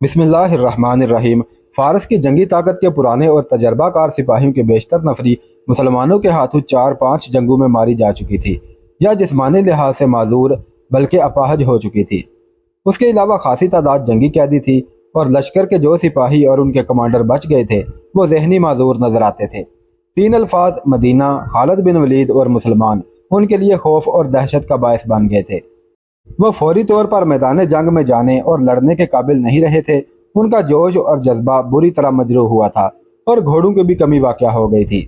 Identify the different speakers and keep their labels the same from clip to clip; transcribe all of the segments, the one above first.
Speaker 1: बिस्मिल्लाहिर्रहमानिर्रहीम। फारस की जंगी ताकत के पुराने और तजर्बा कार सिपाहियों की बेशतर नफरी मुसलमानों के हाथों 4-5 जंगों में मारी जा चुकी थी या जिस्मानी लिहाज से माजूर बल्कि अपाहज हो चुकी थी। उसके अलावा खासी तादाद जंगी कैदी थी और लश्कर के जो सिपाही और उनके कमांडर बच गए थे वो जहनी माजूर नजर आते थे। तीन अल्फाज मदीना, खालिद बिन वलीद और मुसलमान उनके लिए खौफ और दहशत का बायस बन गए थे। वो फौरी तौर पर मैदान जंग में जाने और लड़ने के काबिल नहीं रहे थे। उनका जोश और जज्बा बुरी तरह मजरूह हुआ था और घोड़ों की भी कमी वाक़या हो गई थी।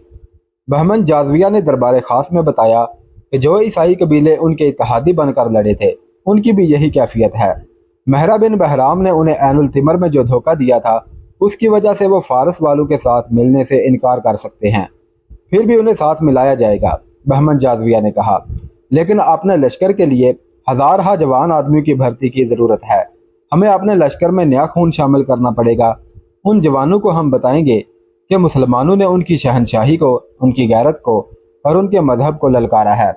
Speaker 1: बहमन जाज़विया ने दरबार खास में बताया कि जो ईसाई कबीले उनके इत्तेहादी बनकर लड़े थे उनकी भी यही कैफियत है। महरा बिन बहराम ने उन्हें ऐनुल तिमर में जो धोखा दिया था उसकी वजह से वो फारस वालों के साथ मिलने से इनकार कर सकते हैं, फिर भी उन्हें साथ मिलाया जाएगा, बहमन जाज़विया ने कहा। लेकिन अपने लश्कर के लिए हज़ार जवान आदमियों की भर्ती की ज़रूरत है। हमें अपने लश्कर में नया खून शामिल करना पड़ेगा। उन जवानों को हम बताएंगे कि मुसलमानों ने उनकी शहनशाही को, उनकी गैरत को और उनके मजहब को ललकारा है।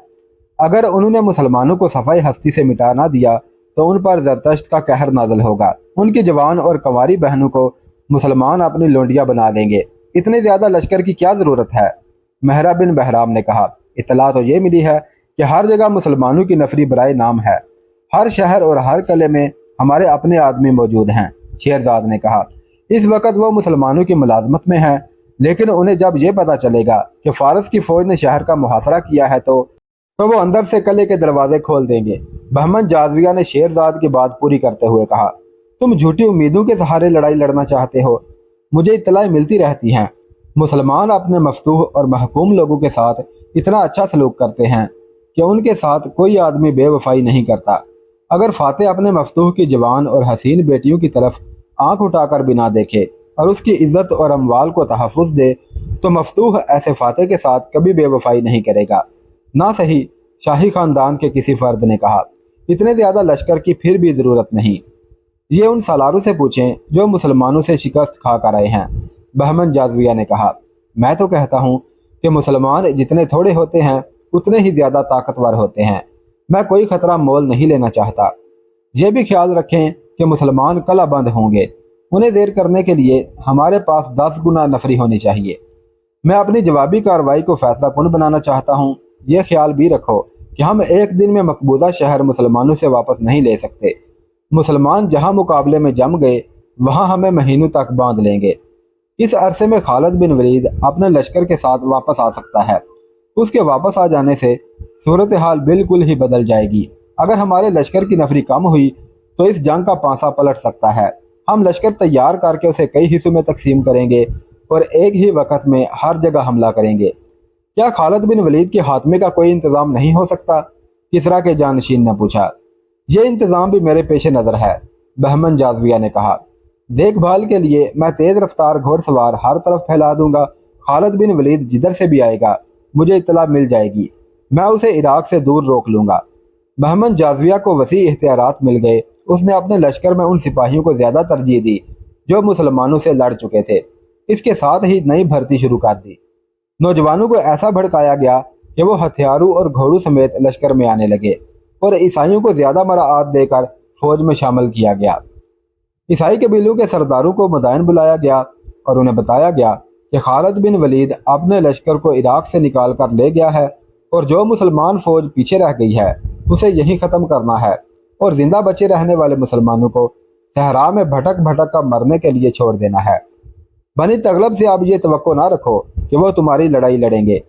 Speaker 1: अगर उन्होंने मुसलमानों को सफ़ाई हस्ती से मिटा ना दिया तो उन पर ज़रतश्त का कहर नाज़िल होगा। उनकी जवान और कंवारी बहनों को मुसलमान अपनी लोंडियाँ बना लेंगे। इतने ज़्यादा लश्कर की क्या ज़रूरत है? महरा बिन बहराम ने कहा। इत्तला तो ये मिली है कि हर जगह मुसलमानों की नफरी बराए नाम है। हर शहर और हर कले में हमारे अपने आदमी मौजूद हैं, शेरजाद ने कहा। इस वक्त वो मुसलमानों की मुलाजमत में है, लेकिन उन्हें जब ये पता चलेगा कि फारस की फौज ने शहर का मुहासरा किया है तो वो अंदर से कले के दरवाजे खोल देंगे। बहमन जाज़विया ने शेरजाद की बात पूरी करते हुए कहा, तुम झूठी उम्मीदों के सहारे लड़ाई लड़ना चाहते हो। मुझे इत्तलाएं मिलती रहती हैं मुसलमान अपने मफतूह और महकूम लोगों के साथ इतना अच्छा सलूक करते हैं कि उनके साथ कोई आदमी बेवफाई नहीं करता। अगर फातेह अपने मफतूह की जवान और हसीन बेटियों की तरफ आंख उठाकर बिना देखे और उसकी इज्जत और अमवाल को तहफ़्फ़ुज़ दे तो मफतूह ऐसे फातेह के साथ कभी बेवफाई नहीं करेगा। ना सही, शाही ख़ानदान के किसी फ़र्द ने कहा। इतने ज़्यादा लश्कर की फिर भी ज़रूरत नहीं। ये उन सालारों से पूछें जो मुसलमानों से शिकस्त खा कर आए हैं, बहमन जाज़विया ने कहा। मैं तो कहता हूँ कि मुसलमान जितने थोड़े होते हैं उतने ही ज़्यादा ताकतवर होते हैं। मैं कोई ख़तरा मोल नहीं लेना चाहता। ये भी ख्याल रखें कि मुसलमान कलाबंद होंगे। उन्हें देर करने के लिए हमारे पास 10 गुना नफरी होनी चाहिए। मैं अपनी जवाबी कार्रवाई को फैसला कुन बनाना चाहता हूँ। ये ख्याल भी रखो कि हम एक दिन में मकबूजा शहर मुसलमानों से वापस नहीं ले सकते। मुसलमान जहाँ मुकाबले में जम गए वहाँ हमें महीनों तक बांध लेंगे। इस अरसे में खालिद बिन वलीद अपने लश्कर के साथ वापस आ सकता है। उसके वापस आ जाने से सूरत हाल बिल्कुल ही बदल जाएगी। अगर हमारे लश्कर की नफरी कम हुई तो इस जंग का पांसा पलट सकता है। हम लश्कर तैयार करके उसे कई हिस्सों में तकसीम करेंगे और एक ही वक्त में हर जगह हमला करेंगे। क्या खालिद बिन वलीद के खात्मे का कोई इंतज़ाम नहीं हो सकता? किसरा के जानशीन ने पूछा। ये इंतज़ाम भी मेरे पेश नज़र है, बहमन जाज़विया ने कहा। देखभाल के लिए मैं तेज़ रफ्तार घोड़सवार हर तरफ फैला दूंगा। खालिद बिन वलीद जिधर से भी आएगा मुझे इत्तला मिल जाएगी। मैं उसे इराक से दूर रोक लूँगा। बहमन जाज़विया को वसी इख्तियारात मिल गए। उसने अपने लश्कर में उन सिपाहियों को ज़्यादा तरजीह दी जो मुसलमानों से लड़ चुके थे। इसके साथ ही नई भर्ती शुरू कर दी। नौजवानों को ऐसा भड़काया गया कि वो हथियारों और घोड़ों समेत लश्कर में आने लगे और ईसाइयों को ज़्यादा मराआत देकर फौज में शामिल किया गया। ईसाई कबीलों के सरदारों को मदाइन बुलाया गया और उन्हें बताया गया कि खालिद बिन वलीद अपने लश्कर को इराक से निकाल कर ले गया है और जो मुसलमान फौज पीछे रह गई है उसे यहीं ख़त्म करना है और ज़िंदा बचे रहने वाले मुसलमानों को सहरा में भटक भटक कर मरने के लिए छोड़ देना है। बनी तगलब से आप ये तवक्को ना रखो कि वो तुम्हारी लड़ाई लड़ेंगे।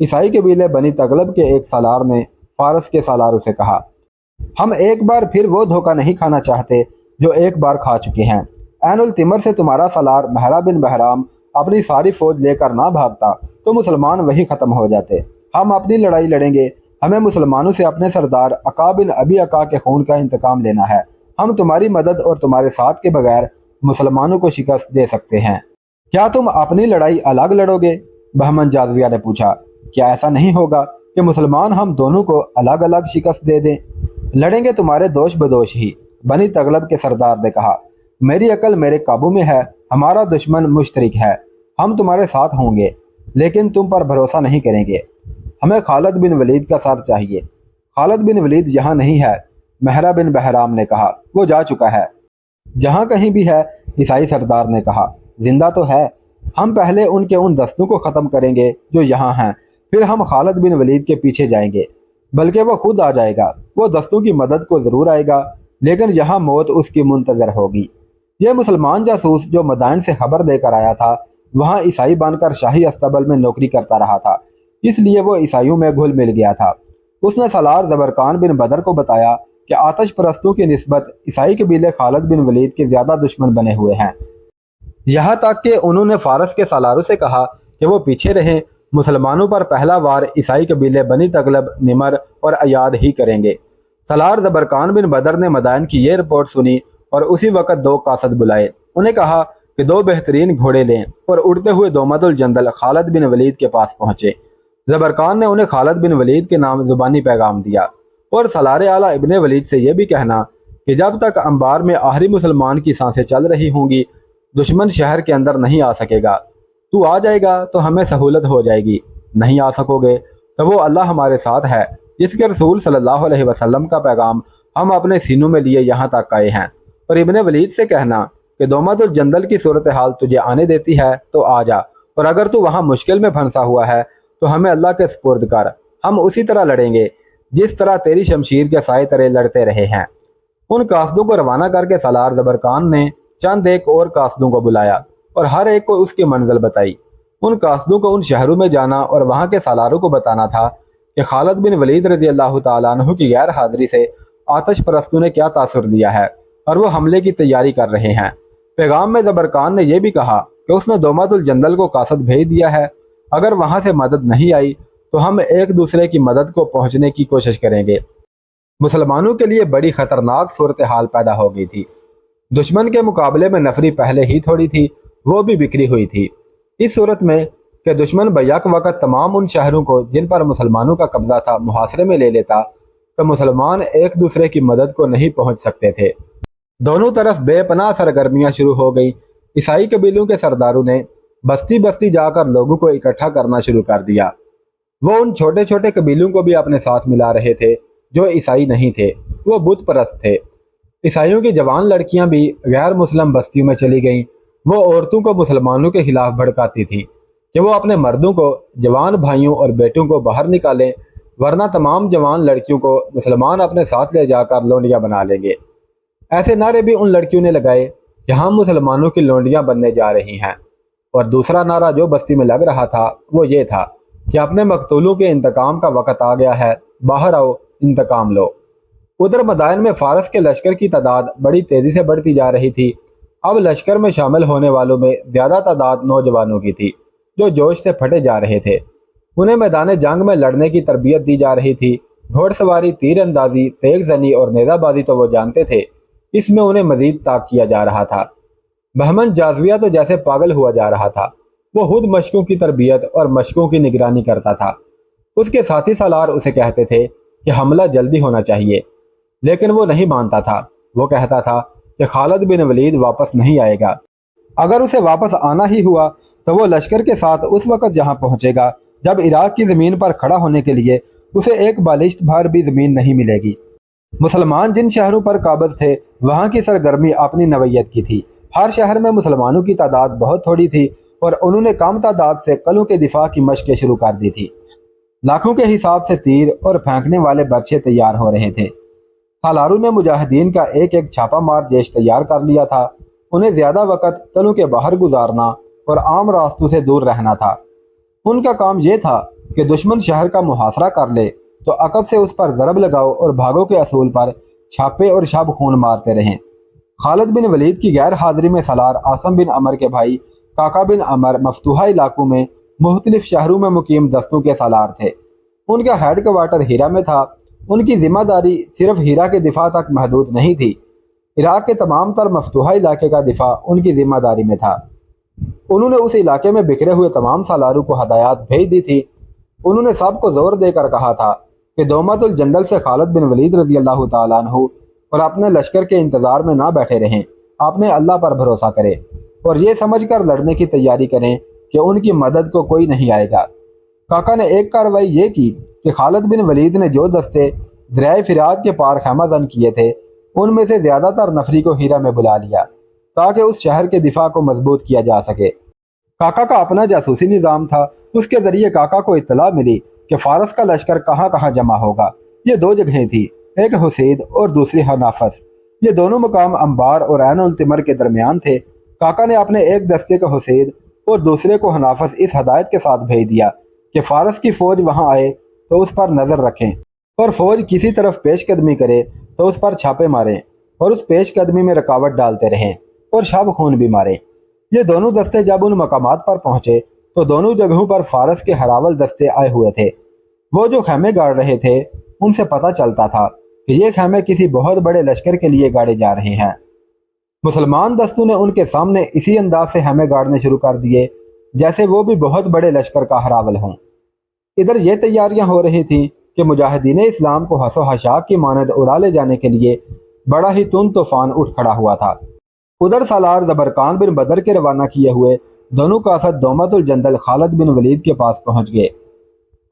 Speaker 1: ईसाई कबीले बनी तगलब के एक सालार ने फारस के सालारों से कहा, हम एक बार फिर वो धोखा नहीं खाना चाहते जो एक बार खा चुके हैं। ऐनुल तिमर से तुम्हारा सालार महरा बिन बहराम अपनी सारी फौज लेकर ना भागता तो मुसलमान वही ख़त्म हो जाते। हम अपनी लड़ाई लड़ेंगे। हमें मुसलमानों से अपने सरदार अका बिन अबी अका के खून का इंतकाम लेना है। हम तुम्हारी मदद और तुम्हारे साथ के बगैर मुसलमानों को शिकस्त दे सकते हैं। क्या तुम अपनी लड़ाई अलग लड़ोगे? बहमन जाज़विया ने पूछा। क्या ऐसा नहीं होगा कि मुसलमान हम दोनों को अलग अलग शिकस्त दे दें? लड़ेंगे तुम्हारे दोष बदोश ही, बनी तगलब के सरदार ने कहा। मेरी अकल मेरे काबू में है। हमारा दुश्मन मुश्तरिक है। हम तुम्हारे साथ होंगे लेकिन तुम पर भरोसा नहीं करेंगे। हमें खालिद बिन वलीद का सर चाहिए। खालिद बिन वलीद यहाँ नहीं है, महरा बिन बहराम ने कहा। वो जा चुका है। जहाँ कहीं भी है, ईसाई सरदार ने कहा, जिंदा तो है। हम पहले उनके उन दस्तों को ख़त्म करेंगे जो यहाँ हैं, फिर हम खालिद बिन वलीद के पीछे जाएंगे, बल्कि वो खुद आ जाएगा। वो दस्तों की मदद को ज़रूर आएगा, लेकिन यहाँ मौत उसकी मुंतज़र होगी। यह मुसलमान जासूस जो मदाइन से खबर देकर आया था, वहाँ ईसाई बनकर शाही अस्तबल में नौकरी करता रहा था, इसलिए वो ईसाइयों में घुल मिल गया था। उसने सलार ज़बरकान बिन बदर को बताया कि आतश परस्तों की निस्बत ईसाई कबीले खालिद बिन वलीद के ज़्यादा दुश्मन बने हुए हैं। यहाँ तक कि उन्होंने फारस के सालारों से कहा कि वो पीछे रहें, मुसलमानों पर पहला वार ईसाई कबीले बनी तगलब, निमर और अयाद ही करेंगे। सलार ज़बरकान बिन बदर ने मदाइन की ये रिपोर्ट सुनी और उसी वक्त 2 कासद बुलाए। उन्हें कहा कि 2 बेहतरीन घोड़े लें और उड़ते हुए दोमतुल जंदल खालिद बिन वलीद के पास पहुँचे। ज़बरकान ने उन्हें खालिद बिन वलीद के नाम ज़ुबानी पैगाम दिया और सलार आला इब्ने वलीद से यह भी कहना कि जब तक अंबार में आखिरी मुसलमान की सांसें चल रही होंगी, दुश्मन शहर के अंदर नहीं आ सकेगा। तू आ जाएगा तो हमें सहूलत हो जाएगी, नहीं आ सकोगे तो वो अल्लाह हमारे साथ है, जिसके रसूल सल्लल्लाहु अलैहि वसल्लम का पैगाम हम अपने सीनों में लिए यहाँ तक आए हैं। और इब्ने वलीद से कहना कि दोमतुल जंदल की सूरत हाल तुझे आने देती है तो आ जा, और अगर तू वहाँ मुश्किल में फंसा हुआ है तो हमें अल्लाह के सुपुर्द कर, हम उसी तरह लड़ेंगे जिस तरह तेरी शमशीर के साए तरे लड़ते रहे हैं। उन कासदों को रवाना करके सलार ज़बरकान ने चंद एक और कासदों को बुलाया और हर एक को उसकी मंजिल बताई। उन कासदों को उन शहरों में जाना और वहाँ के सालारों को बताना था कि खालिद बिन वलीद रज़ी अल्लाह तआला अन्हु की गैर हाजिरी से आतश परस्तों ने क्या तासुर दिया है और वो हमले की तैयारी कर रहे हैं। पैगाम में ज़बरकान ने यह भी कहा कि उसने दोमतुल जंदल को कासद भेज दिया है, अगर वहाँ से मदद नहीं आई तो हम एक दूसरे की मदद को पहुँचने की कोशिश करेंगे। मुसलमानों के लिए बड़ी ख़तरनाक सूरत हाल पैदा हो गई थी। दुश्मन के मुकाबले में नफरी पहले ही थोड़ी थी, वो भी बिखरी हुई थी। इस सूरत में कि दुश्मन बैक वक़्त तमाम उन शहरों को जिन पर मुसलमानों का कब्जा था मुहासरे में ले लेता, तो मुसलमान एक दूसरे की मदद को नहीं पहुँच सकते थे। दोनों तरफ बेपनाह सरगर्मियाँ शुरू हो गई। ईसाई कबीलों के सरदारों ने बस्ती बस्ती जाकर लोगों को इकट्ठा करना शुरू कर दिया। वो उन छोटे छोटे कबीलों को भी अपने साथ मिला रहे थे जो ईसाई नहीं थे, वो बुत परस्त थे। ईसाइयों की जवान लड़कियां भी गैर मुस्लिम बस्तियों में चली गईं। वो औरतों को मुसलमानों के खिलाफ भड़काती थी कि वो अपने मर्दों को, जवान भाइयों और बेटों को बाहर निकालें, वरना तमाम जवान लड़कियों को मुसलमान अपने साथ ले जाकर लौंडियां बना लेंगे। ऐसे नारे भी उन लड़कियों ने लगाए कि हम मुसलमानों की लौंडियां बनने जा रही हैं। और दूसरा नारा जो बस्ती में लग रहा था वो ये था कि अपने मकतूलों के इंतकाम का वक़्त आ गया है, बाहर आओ, इंतकाम लो। उधर मदाइन में फारस के लश्कर की तादाद बड़ी तेज़ी से बढ़ती जा रही थी। अब लश्कर में शामिल होने वालों में ज़्यादा तादाद नौजवानों की थी जो जोश से फटे जा रहे थे। उन्हें मैदान जंग में लड़ने की तरबियत दी जा रही थी। घोड़सवारी, तीर अंदाजी, तेग जनी और नेज़ाबाजी तो वो जानते थे, इसमें उन्हें मजीद ताक किया जा रहा था। बहमन जाज़विया तो जैसे पागल हुआ जा रहा था। वो खुद मशकों की तरबियत और मशकों की निगरानी करता था। उसके साथी सालार उसे कहते थे कि हमला जल्दी होना चाहिए, लेकिन वो नहीं मानता था। वो कहता था कि खालिद बिन वलीद वापस नहीं आएगा। अगर उसे वापस आना ही हुआ तो वो लश्कर के साथ उस वक़्त जहाँ पहुँचेगा जब इराक की ज़मीन पर खड़ा होने के लिए उसे एक बालिश्त भर भी ज़मीन नहीं मिलेगी। मुसलमान जिन शहरों पर काबिज थे वहाँ की सरगर्मी अपनी नवैयत की थी। हर शहर में मुसलमानों की तादाद बहुत थोड़ी थी और उन्होंने कम तादाद से कलों के दिफा की मशक़ें शुरू कर दी थी। लाखों के हिसाब से तीर और फेंकने वाले बर्छे तैयार हो रहे थे। सालारों ने मुजाहिदीन का एक एक छापा मार जैश तैयार कर लिया था। उन्हें ज़्यादा वक़्त कलों के बाहर गुजारना और आम रास्तों से दूर रहना था। उनका काम यह था कि दुश्मन शहर का मुहासरा कर ले तो अकब से उस पर ज़रब लगाओ और भागो के असूल पर छापे और शब खून मारते रहें। खालिद बिन वलीद की गैर हाजिरी में सलार आसम बिन अमर के भाई काका बिन अमर मफतूहा इलाकों में मुख्तलिफ शहरों में मुकीम दस्तों के सालार थे। उनका हेड क्वार्टर हीरा में था। उनकी जिम्मेदारी सिर्फ हीरा के दिफा तक महदूद नहीं थी, इराक के तमाम तर मफतूहा इलाके का दिफा उनकी जिम्मेदारी में था। उन्होंने उस इलाके में बिखरे हुए तमाम सालारों को हदायत भेज दी थी। उन्होंने सबको जोर देकर कहा था कि दोमतुल जंदल से खालिद बिन वलीद रज़ी अल्लाह तआला अन्हु और अपने लश्कर के इंतज़ार में ना बैठे रहें, आपने अल्लाह पर भरोसा करें और ये समझ कर लड़ने की तैयारी करें कि उनकी मदद को कोई नहीं आएगा। काका ने एक कार्रवाई ये की कि खालिद बिन वलीद ने जो दस्ते दरियाए फिरात के पार खैमाजन किए थे ان میں سے زیادہ تر نفری کو ہیرا میں بلا لیا تاکہ اس شہر کے دفاع کو مضبوط کیا جا سکے۔ کاکا کا اپنا جاسوسی نظام تھا، اس کے ذریعے کاکا کو اطلاع ملی کہ فارس کا لشکر کہاں کہاں جمع ہوگا۔ یہ دو جگہیں تھیں، ایک حسید اور دوسری حنافس۔ یہ دونوں مقام انبار اور عین التمر کے درمیان تھے۔ کاکا نے اپنے ایک دستے کو حسید اور دوسرے کو حنافس اس ہدایت کے ساتھ بھیج دیا کہ فارس کی فوج وہاں آئے تو اس پر نظر رکھیں، اور فوج کسی طرف پیش قدمی کرے تو اس پر چھاپے ماریں اور اس پیش قدمی میں رکاوٹ ڈالتے رہیں اور شب خون بھی ماریں۔ یہ دونوں دستے جب ان مقامات پر پہنچے تو دونوں جگہوں پر فارس کے ہراول دستے آئے ہوئے تھے۔ وہ جو خیمے گاڑ رہے تھے ان سے پتہ چلتا تھا کہ یہ خیمے کسی بہت بڑے لشکر کے لیے گاڑے جا رہے ہیں۔ مسلمان دستوں نے ان کے سامنے اسی انداز سے خیمے گاڑنے شروع کر دیے جیسے وہ بھی بہت بڑے لشکر کا ہراول ہوں۔ ادھر یہ تیاریاں ہو رہی تھیں کہ مجاہدین اسلام کو حس و حشاک کی مانند اڑا لے جانے کے لیے بڑا ہی تند طوفان اٹھ کھڑا ہوا تھا۔ ادھر سالار زبرقان بن بدر کے روانہ کیے ہوئے دونوں قاصد دومت الجندل خالد بن ولید کے پاس پہنچ گئے۔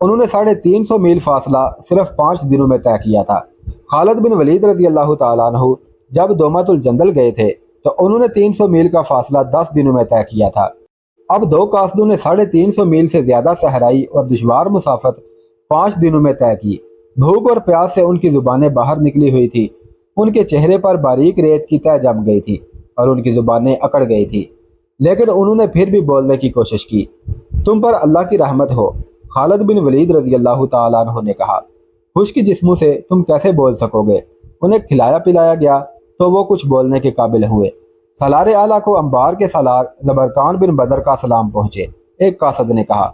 Speaker 1: انہوں نے 350 میل فاصلہ صرف 5 دنوں میں طے کیا تھا۔ خالد بن ولید رضی اللہ تعالیٰ عنہ جب دومت الجندل گئے تھے تو انہوں نے 300 میل کا فاصلہ 10 دنوں میں طے کیا تھا۔ اب دو قاصدوں نے 350 میل سے زیادہ صحرائی اور دشوار مسافت 5 دنوں میں طے کی۔ بھوک اور پیاس سے ان کی زبانیں باہر نکلی ہوئی تھی، ان کے چہرے پر باریک ریت کی تہ جم گئی تھی اور ان کی زبانیں اکڑ گئی تھی، لیکن انہوں نے پھر بھی بولنے کی کوشش کی۔ تم پر اللہ کی رحمت ہو، خالد بن ولید رضی اللہ تعالیٰ عنہ نے کہا۔ خشک جسموں سے تم کیسے بول سکو گے؟ انہیں کھلایا پلایا گیا تو وہ کچھ بولنے کے قابل ہوئے۔ سالار اعلیٰ کو انبار کے سالار زبرقان بن بدر کا سلام پہنچے۔ ایک قاصد نے کہا،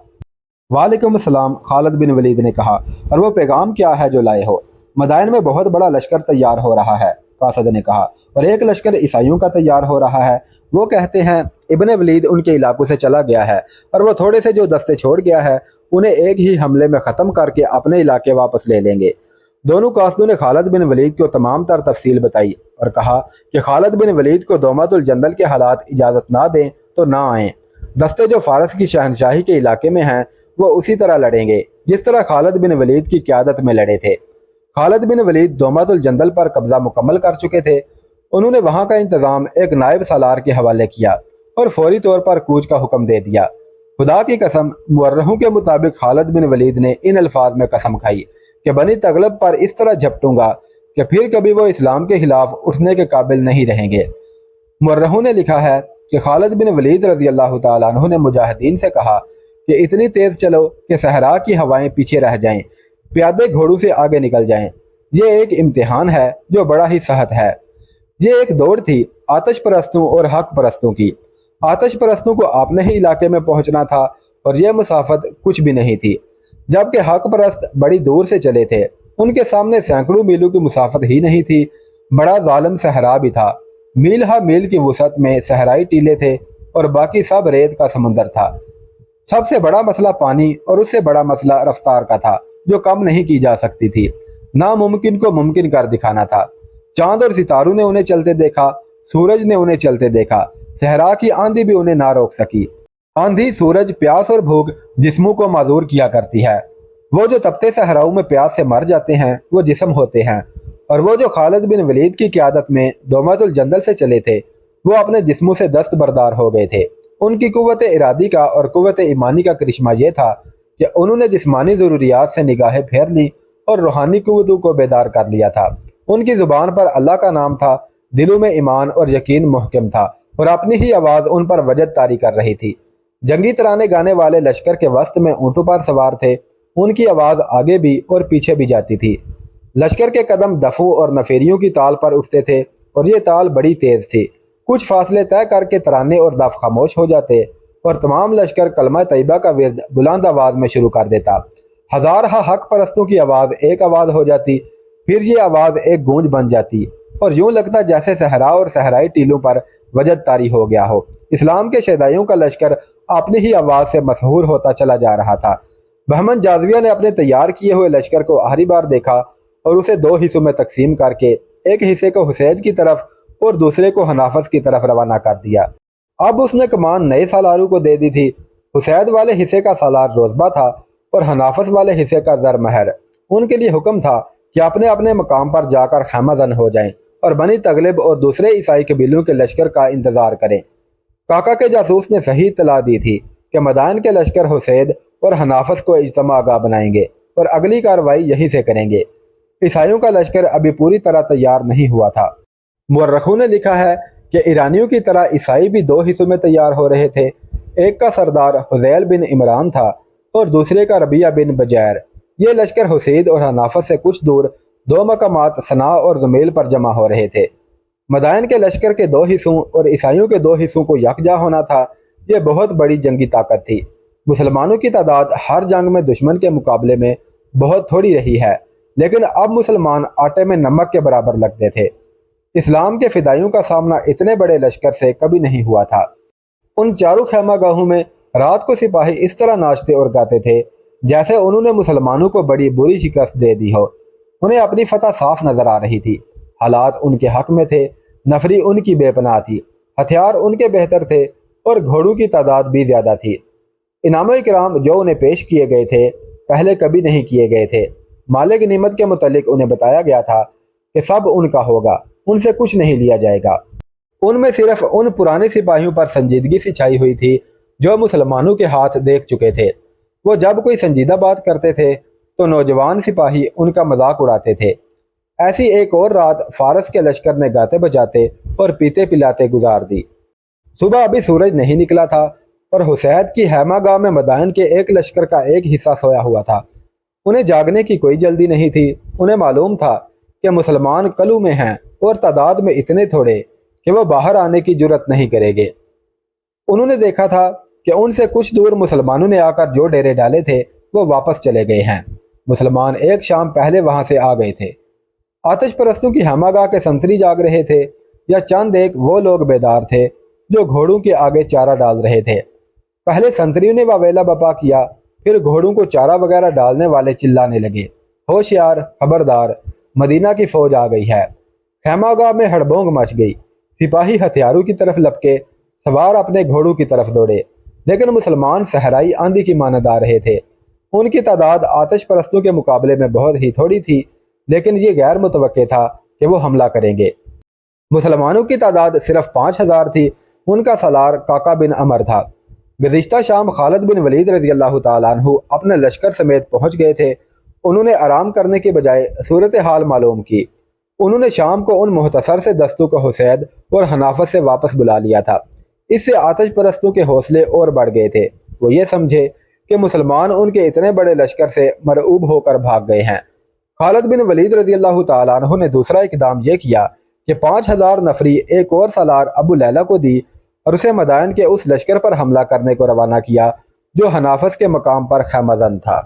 Speaker 1: وعلیکم السلام۔ خالد بن ولید نے کہا، اور وہ پیغام کیا ہے جو لائے ہو؟ مدائن میں بہت بڑا لشکر تیار ہو رہا ہے، قاصد نے کہا، اور ایک لشکر عیسائیوں کا تیار ہو رہا ہے۔ وہ کہتے ہیں ابن ولید ان کے علاقوں سے چلا گیا ہے اور وہ تھوڑے سے جو دستے چھوڑ گیا ہے انہیں ایک ہی حملے میں ختم کر کے اپنے علاقے واپس لے لیں گے۔ دونوں قاصدوں نے خالد بن ولید کو تمام تر تفصیل بتائی اور کہا کہ خالد بن ولید کو دومت الجندل کے حالات اجازت نہ دیں تو نہ آئیں۔ دستے جو فارس کی شہنشاہی کے علاقے میں ہیں وہ اسی طرح لڑیں گے جس طرح خالد بن ولید کی قیادت میں لڑے تھے۔ خالد بن ولید دومت الجندل پر قبضہ مکمل کر چکے تھے۔ انہوں نے وہاں کا انتظام ایک نائب سالار کے حوالے کیا اور فوری طور پر کوچ کا حکم دے دیا۔ خدا کی قسم، مورخوں کے مطابق خالد بن ولید نے ان الفاظ میں قسم کھائی کہ بنی تغلب پر اس طرح جھپٹوں گا کہ پھر کبھی وہ اسلام کے خلاف اٹھنے کے قابل نہیں رہیں گے۔ مورخوں نے لکھا ہے کہ خالد بن ولید رضی اللہ تعالیٰ عنہ نے مجاہدین سے کہا کہ اتنی تیز چلو کہ صحرا کی ہوائیں پیچھے رہ جائیں، پیادے گھوڑوں سے آگے نکل جائیں۔ یہ ایک امتحان ہے جو بڑا ہی سخت ہے۔ یہ ایک دوڑ تھی آتش پرستوں اور حق پرستوں کی۔ آتش پرستوں کو اپنے ہی علاقے میں پہنچنا تھا اور یہ مسافت کچھ بھی نہیں تھی، جبکہ حق پرست بڑی دور سے چلے تھے۔ ان کے سامنے سینکڑوں میلوں کی مسافت ہی نہیں تھی، بڑا ظالم صحرا بھی تھا۔ میل ہا میل کی وسعت میں صحرائی ٹیلے تھے اور باقی سب ریت کا سمندر تھا۔ سب سے بڑا مسئلہ پانی اور اس سے بڑا مسئلہ رفتار کا تھا جو کم نہیں کی جا سکتی تھی۔ ناممکن کو ممکن کر دکھانا تھا۔ چاند اور ستاروں نے انہیں چلتے دیکھا، سورج نے انہیں چلتے دیکھا، صحرا کی آندھی بھی انہیں نہ روک سکی۔ آندھی، سورج، پیاس اور بھوک جسموں کو معذور کیا کرتی ہے۔ وہ جو تپتے صحراؤں میں پیاس سے مر جاتے ہیں وہ جسم ہوتے ہیں، اور وہ جو خالد بن ولید کی قیادت میں دومت الجندل سے چلے تھے وہ اپنے جسموں سے دست بردار ہو گئے تھے۔ ان کی قوت ارادی کا اور قوت ایمانی کا کرشمہ یہ تھا کہ انہوں نے جسمانی ضروریات سے نگاہیں پھیر لی اور روحانی قوتوں کو بیدار کر لیا تھا۔ ان کی زبان پر اللہ کا نام تھا، دلوں میں ایمان اور یقین محکم تھا، اور اپنی ہی آواز ان پر وجد طاری کر رہی تھی۔ جنگی ترانے گانے والے لشکر کے وسط میں اونٹوں پر سوار تھے، ان کی آواز آگے بھی اور پیچھے بھی جاتی تھی۔ لشکر کے قدم دفوں اور نفیریوں کی تال پر اٹھتے تھے اور یہ تال بڑی تیز تھی۔ کچھ فاصلے طے کر کے ترانے اور دف خاموش ہو جاتے اور تمام لشکر کلمہ طیبہ کا ورد بلند آواز میں شروع کر دیتا۔ ہزارہ حق پرستوں کی آواز ایک آواز ہو جاتی، پھر یہ آواز ایک گونج بن جاتی اور یوں لگتا جیسے صحرا اور صحرائی ٹیلوں پر وجد طاری ہو گیا ہو۔ اسلام کے شیدائیوں کا لشکر اپنی ہی آواز سے مسحور ہوتا چلا جا رہا تھا۔ بہمن جازویہ نے اپنے تیار کیے ہوئے لشکر کو آخری بار دیکھا اور اسے 2 حصوں میں تقسیم کر کے ایک حصے کو حسین کی طرف اور دوسرے کو حنافس کی طرف روانہ کر دیا۔ اب اس نے کمان نئے سالاروں کو دے دی تھی۔ حسید والے حصے کا سالار روزبہ تھا اور حنافس والے حصے کا زر مہر۔ ان کے لیے حکم تھا کہ اپنے اپنے مقام پر جا کر خیمہ زن ہو جائیں اور بنی تغلب اور دوسرے عیسائی قبیلوں کے لشکر کا انتظار کریں۔ کاکا کے جاسوس نے صحیح اطلاع دی تھی کہ مدائن کے لشکر حسید اور حنافس کو اجتماع آگاہ بنائیں گے اور اگلی کارروائی یہیں سے کریں گے۔ عیسائیوں کا لشکر ابھی پوری طرح تیار نہیں ہوا تھا۔ مورخوں نے لکھا ہے کہ ایرانیوں کی طرح عیسائی بھی دو حصوں میں تیار ہو رہے تھے۔ ایک کا سردار حذیل بن عمران تھا اور دوسرے کا ربیہ بن بجیر۔ یہ لشکر حسید اور حنافس سے کچھ دور دو مقامات صنعاء اور زمیل پر جمع ہو رہے تھے۔ مدائن کے لشکر کے دو حصوں اور عیسائیوں کے دو حصوں کو یکجا ہونا تھا۔ یہ بہت بڑی جنگی طاقت تھی۔ مسلمانوں کی تعداد ہر جنگ میں دشمن کے مقابلے میں بہت تھوڑی رہی ہے، لیکن اب مسلمان آٹے میں نمک کے برابر لگتے تھے۔ اسلام کے فدائیوں کا سامنا اتنے بڑے لشکر سے کبھی نہیں ہوا تھا۔ ان چاروں خیمہ گاہوں میں رات کو سپاہی اس طرح ناچتے اور گاتے تھے جیسے انہوں نے مسلمانوں کو بڑی بری شکست دے دی ہو۔ انہیں اپنی فتح صاف نظر آ رہی تھی۔ حالات ان کے حق میں تھے، نفری ان کی بے پناہ تھی، ہتھیار ان کے بہتر تھے اور گھوڑوں کی تعداد بھی زیادہ تھی۔ انعام و اکرام جو انہیں پیش کیے گئے تھے پہلے کبھی نہیں کیے گئے تھے۔ مال غنیمت کے متعلق انہیں بتایا گیا تھا کہ سب ان کا ہوگا، ان سے کچھ نہیں لیا جائے گا۔ ان میں صرف ان پرانے سپاہیوں پر سنجیدگی سی چھائی ہوئی تھی جو مسلمانوں کے ہاتھ دیکھ چکے تھے۔ وہ جب کوئی سنجیدہ بات کرتے تھے تو نوجوان سپاہی ان کا مذاق اڑاتے تھے۔ ایسی ایک اور رات فارس کے لشکر نے گاتے بجاتے اور پیتے پلاتے گزار دی۔ صبح ابھی سورج نہیں نکلا تھا اور حسید کی خیمہ گاہ میں مدائن کے ایک لشکر کا ایک حصہ سویا ہوا تھا۔ انہیں جاگنے کی کوئی جلدی نہیں تھی۔ انہیں معلوم تھا کہ مسلمان قلعوں میں ہیں اور تعداد میں اتنے تھوڑے کہ وہ باہر آنے کی جرت نہیں کریں گے۔ انہوں نے دیکھا تھا کہ ان سے کچھ دور مسلمانوں نے آ کر جو ڈیرے ڈالے تھے وہ واپس چلے گئے ہیں۔ مسلمان ایک شام پہلے وہاں سے آ گئے تھے۔ آتش پرستوں کی خیمہ گاہ کے سنتری جاگ رہے تھے یا چند ایک وہ لوگ بیدار تھے جو گھوڑوں کے آگے چارہ ڈال رہے تھے۔ پہلے سنتریوں نے واویلا بپا کیا، پھر گھوڑوں کو چارہ وغیرہ ڈالنے والے چلانے لگے، ہوشیار، خبردار، مدینہ کی فوج آ گئی ہے۔ خیمہ گاہ میں ہڑبونگ مچ گئی۔ سپاہی ہتھیاروں کی طرف لپکے، سوار اپنے گھوڑوں کی طرف دوڑے، لیکن مسلمان صحرائی آندھی کی مانند آ رہے تھے۔ ان کی تعداد آتش پرستوں کے مقابلے میں بہت ہی تھوڑی تھی، لیکن یہ غیر متوقع تھا کہ وہ حملہ کریں گے۔ مسلمانوں کی تعداد صرف 5000 تھی۔ ان کا سالار کاکا بن عمر تھا۔ گزشتہ شام خالد بن ولید رضی اللہ تعالیٰ عنہ اپنے لشکر سمیت پہنچ گئے تھے۔ انہوں نے آرام کرنے کے بجائے صورتحال معلوم کی۔ انہوں نے شام کو ان مختصر سے دستوں کو حسید اور حنافس سے واپس بلا لیا تھا۔ اس سے آتش پرستوں کے حوصلے اور بڑھ گئے تھے۔ وہ یہ سمجھے کہ مسلمان ان کے اتنے بڑے لشکر سے مرعوب ہو کر بھاگ گئے ہیں۔ خالد بن ولید رضی اللہ تعالیٰ عنہ نے دوسرا اقدام یہ کیا کہ 5000 نفری ایک اور سالار ابو لیلہ کو دی اور اسے مدائن کے اس لشکر پر حملہ کرنے کو روانہ کیا جو حنافس کے مقام پر خیمہ زن تھا۔